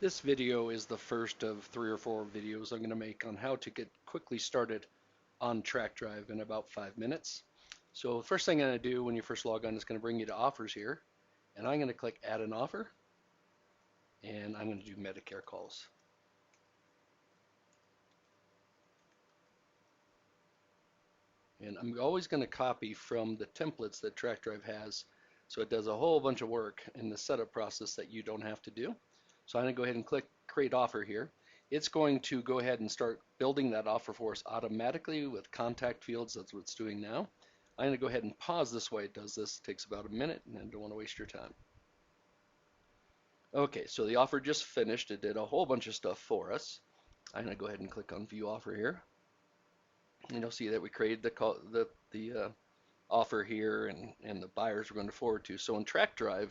This video is the first of 3 or 4 videos I'm going to make on how to get quickly started on TrackDrive in about 5 minutes. So the first thing I'm going to do when you first log on is going to bring you to offers here, and I'm going to click add an offer, and I'm going to do Medicare calls. And I'm always going to copy from the templates that TrackDrive has, so it does a whole bunch of work in the setup process that you don't have to do. So I'm going to go ahead and click create offer here. It's going to go ahead and start building that offer for us automatically with contact fields. That's what it's doing now. I'm going to go ahead and pause this while it does this. It takes about a minute, and I don't want to waste your time. Okay, so the offer just finished. It did a whole bunch of stuff for us. I'm going to go ahead and click on view offer here. And you'll see that we created the offer here and the buyers we're going to forward to. So in TrackDrive,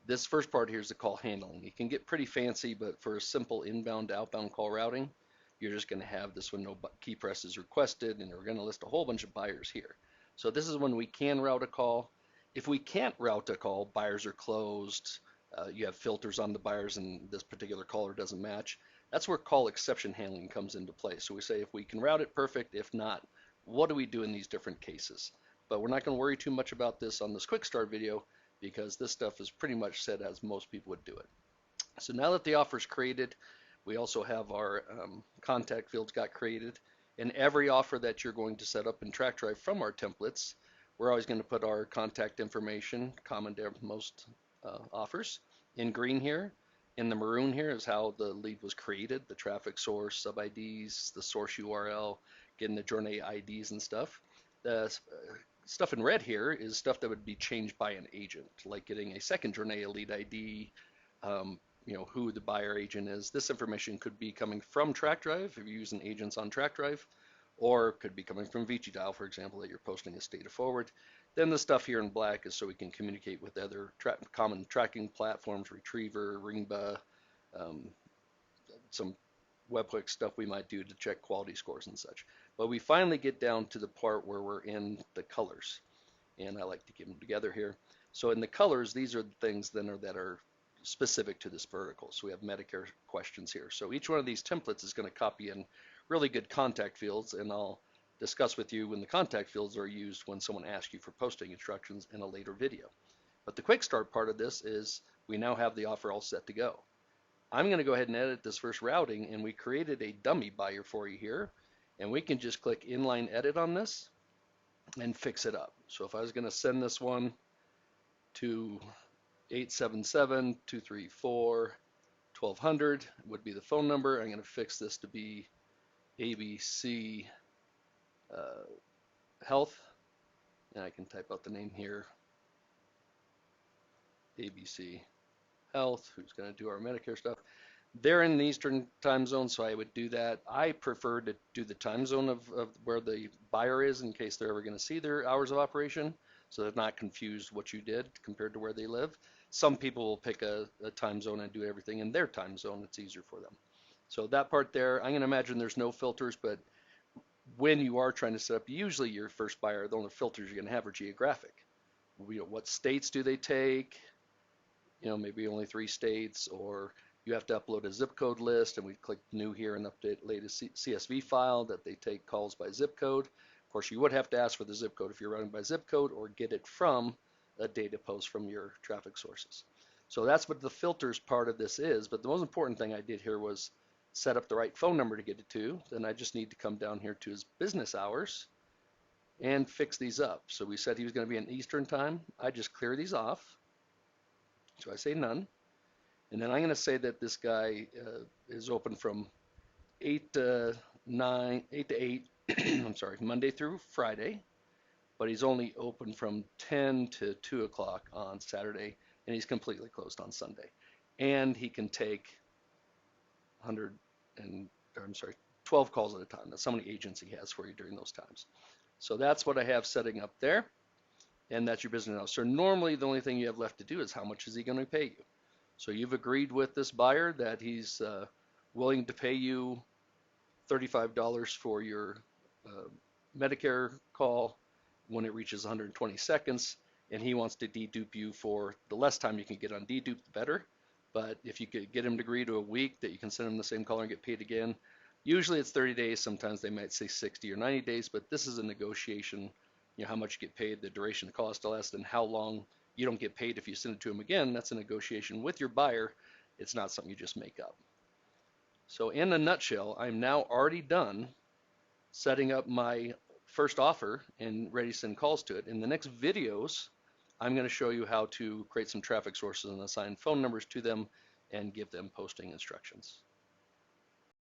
this first part here is the call handling. It can get pretty fancy, but for a simple inbound to outbound call routing, you're just going to have this when no key press is requested, and we're going to list a whole bunch of buyers here. So this is when we can route a call. If we can't route a call, buyers are closed, you have filters on the buyers and this particular caller doesn't match, that's where call exception handling comes into play. So we say if we can route it, perfect. If not, what do we do in these different cases? But we're not going to worry too much about this on this quick start video because this stuff is pretty much set as most people would do it. So now that the offer is created, we also have our contact fields got created. And every offer that you're going to set up in TrackDrive from our templates, we're always going to put our contact information, common to most offers, in green here. In the maroon here is how the lead was created, the traffic source, sub IDs, the source URL, getting the journey IDs and stuff. The stuff in red here is stuff that would be changed by an agent, like getting a second journey lead ID, who the buyer agent is. This information could be coming from TrackDrive if you're using agents on TrackDrive, or could be coming from VG for example, that you're posting as data forward. Then the stuff here in black is so we can communicate with other common tracking platforms, Retriever, Ringba, um, some webhook stuff we might do to check quality scores and such. But we finally get down to the part where we're in the colors, and I like to keep them together here. So in the colors, these are the things then that are specific to this vertical. So we have Medicare questions here. So each one of these templates is going to copy in really good contact fields, and I'll discuss with you when the contact fields are used when someone asks you for posting instructions in a later video. But the quick start part of this is we now have the offer all set to go. I'm going to go ahead and edit this first routing, and we created a dummy buyer for you here, and we can just click inline edit on this and fix it up. So if I was going to send this one to 877-234-1200 would be the phone number. I'm going to fix this to be ABC Health, and I can type out the name here, ABC Health, who's going to do our Medicare stuff. They're in the Eastern time zone, so I would do that. I prefer to do the time zone of where the buyer is in case they're ever going to see their hours of operation, so they're not confused what you did compared to where they live. Some people will pick a time zone and do everything in their time zone. It's easier for them. So that part there, I'm going to imagine there's no filters, but when you are trying to set up, usually your first buyer, the only filters you're going to have are geographic. What states do they take? Maybe only 3 states, or you have to upload a zip code list, and we click new here and update latest CSV file that they take calls by zip code. Of course, you would have to ask for the zip code if you're running by zip code, or get it from a data post from your traffic sources. So that's what the filters part of this is, but the most important thing I did here was set up the right phone number to get it to. Then I just need to come down here to his business hours and fix these up. So we said he was going to be in Eastern time. I just clear these off. So I say none. And then I'm going to say that this guy is open from 8 to 8, I'm sorry, Monday through Friday, but he's only open from 10 to 2 o'clock on Saturday, and he's completely closed on Sunday. And he can take 100 and, I'm sorry, 12 calls at a time. That's how many agents he has for you during those times. So that's what I have setting up there, and that's your business now. So normally the only thing you have left to do is how much is he going to pay you. So you've agreed with this buyer that he's willing to pay you $35 for your Medicare call when it reaches 120 seconds, and he wants to dedupe you for the less time you can get on dedupe, the better. But if you could get them to agree to a week that you can send them the same color and get paid again, usually it's 30 days. Sometimes they might say 60 or 90 days, but this is a negotiation, how much you get paid, the duration, the cost less, and how long you don't get paid if you send it to them again. That's a negotiation with your buyer. It's not something you just make up. So in a nutshell, I'm now already done setting up my first offer and ready to send calls to it. In the next videos, I'm going to show you how to create some traffic sources and assign phone numbers to them and give them posting instructions.